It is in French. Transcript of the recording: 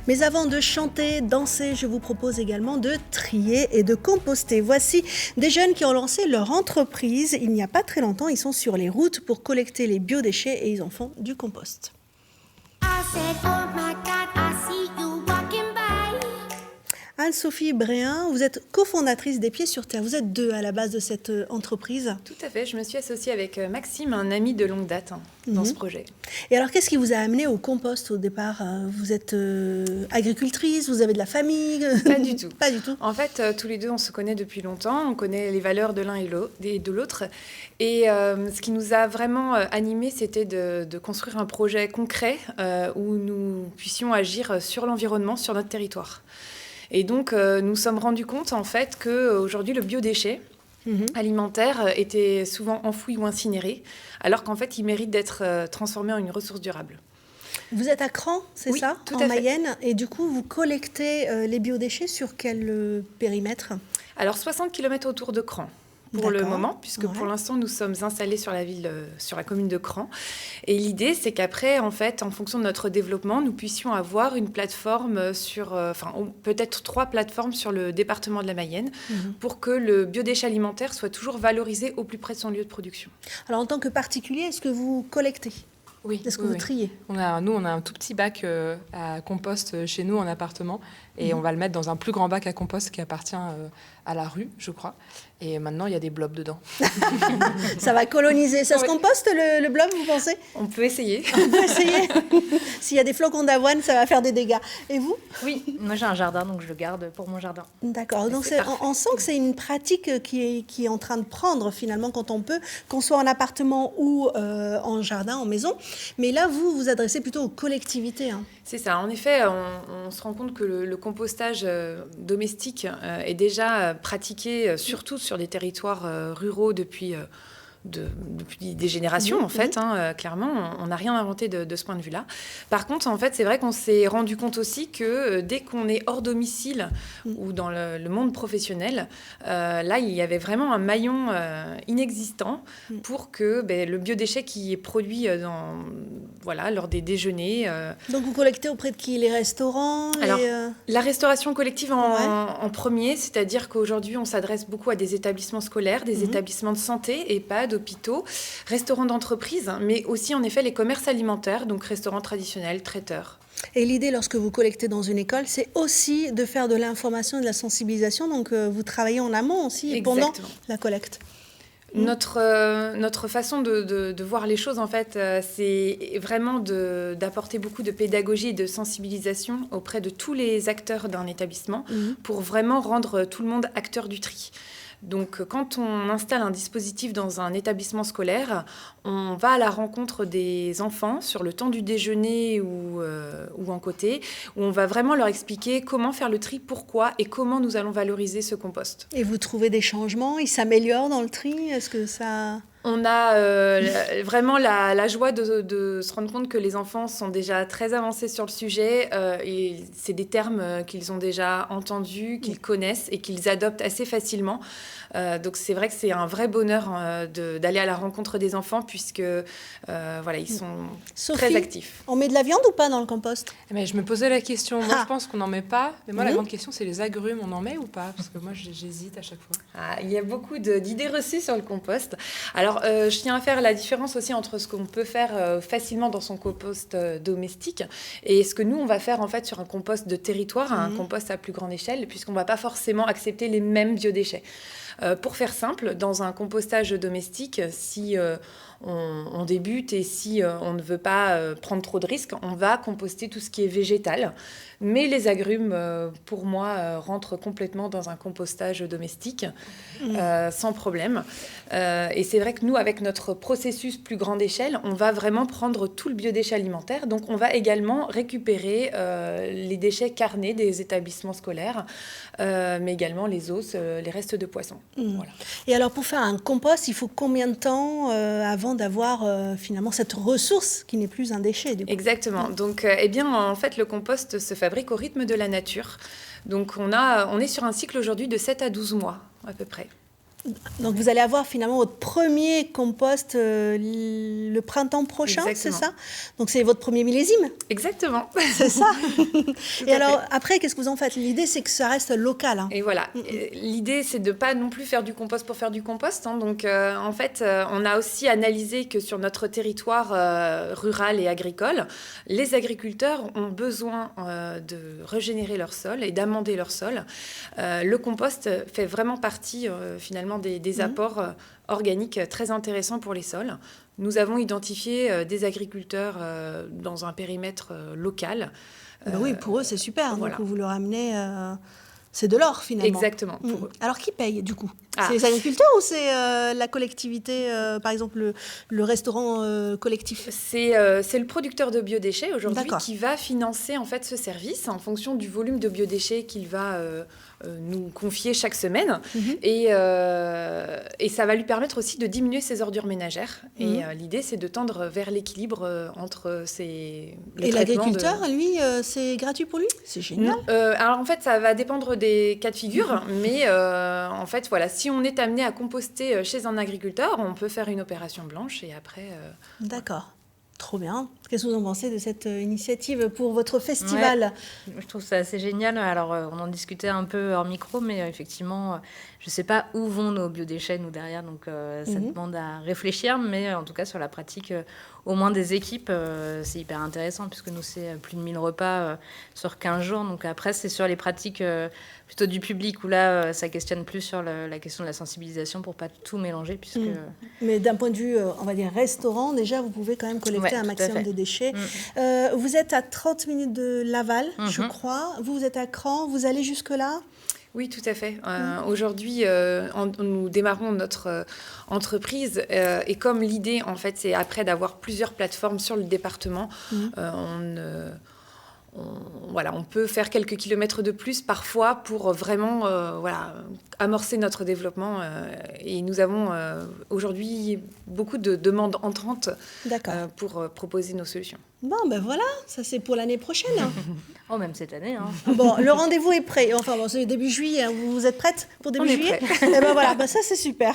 Mais avant de chanter, danser, je vous propose également de trier et de composter. Voici des jeunes qui ont lancé leur entreprise il n'y a pas très longtemps. Ils sont sur les routes pour collecter les biodéchets et ils en font du compost. Anne-Sophie Bréhin, vous êtes cofondatrice des Pieds sur Terre. Vous êtes deux à la base de cette entreprise. Tout à fait. Je me suis associée avec Maxime, un ami de longue date dans ce projet. Et alors, qu'est-ce qui vous a amené au compost au départ? Vous êtes agricultrice, vous avez de la famille? Pas du tout. Pas du tout. En fait, tous les deux, on se connaît depuis longtemps. On connaît les valeurs de l'un et de l'autre. Et ce qui nous a vraiment animés, c'était de construire un projet concret où nous puissions agir sur l'environnement, sur notre territoire. Et donc, nous sommes rendus compte, en fait, qu'aujourd'hui, le biodéchet alimentaire était souvent enfoui ou incinéré, alors qu'en fait, il mérite d'être transformé en une ressource durable. Vous êtes à Cran, c'est oui, ça, tout en Mayenne, et du coup, vous collectez les biodéchets sur quel périmètre? Alors, 60 km autour de Cran. Pour le moment, puisque pour l'instant, nous sommes installés sur la commune de Cran. Et l'idée, c'est qu'après, en fait, en fonction de notre développement, nous puissions avoir une plateforme peut-être 3 plateformes sur le département de la Mayenne, pour que le biodéchet alimentaire soit toujours valorisé au plus près de son lieu de production. Alors, en tant que particulier, est-ce que vous collectez? Oui. Est-ce que vous triez? On a un tout petit bac à compost chez nous en appartement et on va le mettre dans un plus grand bac à compost qui appartient à la rue, je crois. Et maintenant, il y a des blobs dedans. Ça va coloniser. Ça se composte, le blob, vous pensez? On peut essayer. On peut essayer. S'il y a des flocons d'avoine, ça va faire des dégâts. Et vous? Oui, moi j'ai un jardin, donc je le garde pour mon jardin. D'accord. Donc on sent que c'est une pratique qui est en train de prendre finalement quand on peut, qu'on soit en appartement ou en jardin, en maison. Mais là, vous vous adressez plutôt aux collectivités. Hein. C'est ça. En effet, on se rend compte que le compostage domestique est déjà pratiqué surtout sur des territoires ruraux depuis des générations, en fait. Clairement, on n'a rien inventé de ce point de vue-là. Par contre, en fait, c'est vrai qu'on s'est rendu compte aussi que dès qu'on est hors domicile ou dans le monde professionnel, là, il y avait vraiment un maillon inexistant pour que le biodéchet qui est produit lors des déjeuners... Donc, vous collectez auprès de qui? Les restaurants? Alors, la restauration collective en premier, c'est-à-dire qu'aujourd'hui, on s'adresse beaucoup à des établissements scolaires, des établissements de santé, EHPAD, hôpitaux, restaurants d'entreprise, mais aussi en effet les commerces alimentaires, donc restaurants traditionnels, traiteurs. Et l'idée, lorsque vous collectez dans une école, c'est aussi de faire de l'information et de la sensibilisation. Donc, vous travaillez en amont aussi et pendant la collecte. Notre façon de voir les choses, en fait, c'est vraiment d'apporter beaucoup de pédagogie et de sensibilisation auprès de tous les acteurs d'un établissement pour vraiment rendre tout le monde acteur du tri. Donc, quand on installe un dispositif dans un établissement scolaire, on va à la rencontre des enfants sur le temps du déjeuner ou en côté, où on va vraiment leur expliquer comment faire le tri, pourquoi et comment nous allons valoriser ce compost. Et vous trouvez des changements? Ils s'améliorent dans le tri? Est-ce que ça... On a vraiment la joie de se rendre compte que les enfants sont déjà très avancés sur le sujet et c'est des termes qu'ils ont déjà entendus, qu'ils connaissent et qu'ils adoptent assez facilement. Donc c'est vrai que c'est un vrai bonheur d'aller à la rencontre des enfants puisque ils sont Sophie, très actifs. On met de la viande ou pas dans le compost? Mais je me posais la question. Moi, je pense qu'on n'en met pas. Mais moi, la grande question, c'est les agrumes. On en met ou pas? Parce que moi, j'hésite à chaque fois. Il y a beaucoup d'idées reçues sur le compost. Alors, je tiens à faire la différence aussi entre ce qu'on peut faire facilement dans son compost domestique et ce que nous, on va faire en fait sur un compost de territoire, un compost à plus grande échelle, puisqu'on ne va pas forcément accepter les mêmes biodéchets. Pour faire simple, dans un compostage domestique, si on débute et si on ne veut pas prendre trop de risques, on va composter tout ce qui est végétal. Mais les agrumes, pour moi, rentrent complètement dans un compostage domestique, sans problème. Et c'est vrai que nous, avec notre processus plus grande échelle, on va vraiment prendre tout le biodéchet alimentaire. Donc, on va également récupérer les déchets carnés des établissements scolaires, mais également les os, les restes de poissons. Voilà. Et alors, pour faire un compost, il faut combien de temps avant d'avoir finalement cette ressource qui n'est plus un déchet du coup? Exactement. Donc, en fait, le compost se fabrique au rythme de la nature. Donc, on est sur un cycle aujourd'hui de 7 à 12 mois, à peu près. Donc vous allez avoir finalement votre premier compost le printemps prochain, c'est Exactement. ça? Donc c'est votre premier millésime, Exactement. c'est ça? Tout Et à alors fait. après, qu'est-ce que vous en faites? L'idée, c'est que ça reste local, hein. Et voilà, l'idée c'est de pas non plus faire du compost pour faire du compost, hein. Donc en fait, on a aussi analysé que sur notre territoire rural et agricole, les agriculteurs ont besoin de régénérer leur sol et d'amender leur sol. Le compost fait vraiment partie finalement des apports organiques très intéressants pour les sols. Nous avons identifié des agriculteurs dans un périmètre local. Bah oui, pour eux, c'est super. voilà. Donc vous leur amenez... c'est de l'or, finalement. Exactement, pour eux. Alors, qui paye, du coup? Ah. C'est les agriculteurs ou c'est la collectivité, par exemple, le restaurant collectif? C'est le producteur de biodéchets aujourd'hui D'accord. qui va financer en fait ce service en fonction du volume de biodéchets qu'il va nous confier chaque semaine. Et ça va lui permettre aussi de diminuer ses ordures ménagères. Et l'idée, c'est de tendre vers l'équilibre entre ces... Et l'agriculteur, lui, c'est gratuit pour lui? C'est génial. Alors en fait, ça va dépendre des cas de figure, mais en fait, voilà, si on est amené à composter chez un agriculteur, on peut faire une opération blanche et après... D'accord. Trop bien. Qu'est-ce que vous en pensez de cette initiative pour votre festival? Ouais, je trouve ça assez génial. Alors, on en discutait un peu hors micro, mais effectivement, je ne sais pas où vont nos biodéchets, nous, derrière. Donc, ça demande à réfléchir. Mais en tout cas, sur la pratique, au moins des équipes, c'est hyper intéressant, puisque nous, c'est plus de 1000 repas sur 15 jours. Donc, après, c'est sur les pratiques plutôt du public, où là, ça questionne plus sur la question de la sensibilisation pour pas tout mélanger, puisque... Mais d'un point de vue, on va dire, restaurant, déjà, vous pouvez quand même collecter Ouais, un tout à maximum fait. de déchets. Vous êtes à 30 minutes de Laval, je crois. Vous êtes à Cran. Vous allez jusque-là? Oui, tout à fait. Aujourd'hui, nous démarrons notre entreprise et comme l'idée, en fait, c'est après d'avoir plusieurs plateformes sur le département, on peut faire quelques kilomètres de plus parfois pour vraiment amorcer notre développement. Et nous avons aujourd'hui beaucoup de demandes entrantes pour proposer nos solutions. Bon, ben voilà, ça c'est pour l'année prochaine. Oh, même cette année, hein. Bon, le rendez-vous est prêt. Enfin, bon, c'est début juillet. Vous êtes prête pour début On est juillet? prêt. Eh ben voilà, ben ça c'est super.